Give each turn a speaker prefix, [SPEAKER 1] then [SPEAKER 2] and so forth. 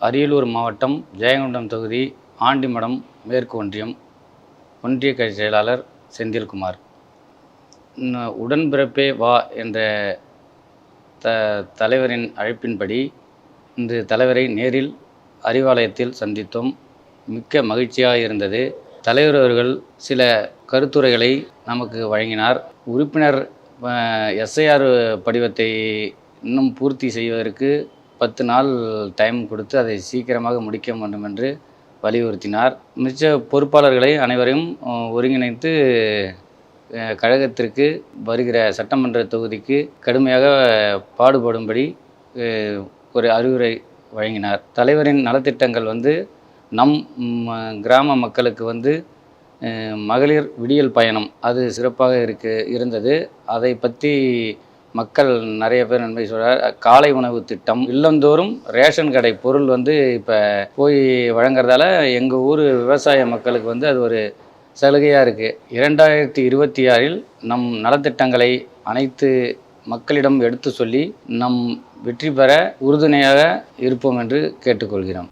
[SPEAKER 1] அரியலூர் மாவட்டம் ஜெயங்கொண்டம் தொகுதி ஆண்டிமடம் மேற்கு ஒன்றியம் ஒன்றிய கட்சி செயலாளர் செந்தில்குமார். உடன்பிறப்பே வா என்ற தலைவரின் அழைப்பின்படி இன்று தலைவரை நேரில் அறிவாலயத்தில் சந்தித்தோம். மிக்க மகிழ்ச்சியாக இருந்தது. தலைவர் அவர்கள் சில கருத்துரைகளை நமக்கு வழங்கினார். உறுப்பினர் எஸ்ஐஆர் படிவத்தை இன்னும் பூர்த்தி செய்வதற்கு 10 நாள் டைம் கொடுத்து அதை சீக்கிரமாக முடிக்க வேண்டும் என்று வலியுறுத்தினார். மிச்ச பொறுப்பாளர்களை அனைவரையும் ஒருங்கிணைத்து கழகத்திற்கு வருகிற சட்டமன்ற தொகுதிக்கு கடுமையாக பாடுபடும்படி ஒரு அறிவுரை வழங்கினார். தலைவரின் நலத்திட்டங்கள் நம் கிராம மக்களுக்கு மகளிர் விடியல் பயணம் அது சிறப்பாக இருந்தது. அதை பற்றி மக்கள் நிறைய பேர் நன்மை சொல்கிறார். காலை உணவு திட்டம், இல்லந்தோறும் ரேஷன் கடை பொருள் இப்போ போய் வழங்குறதால எங்கள் ஊர் விவசாய மக்களுக்கு அது ஒரு சலுகையாக இருக்குது. 2026 நம் நலத்திட்டங்களை அனைத்து மக்களிடம் எடுத்து சொல்லி நம் வெற்றி பெற உறுதுணையாக இருப்போம் என்று கேட்டுக்கொள்கிறோம்.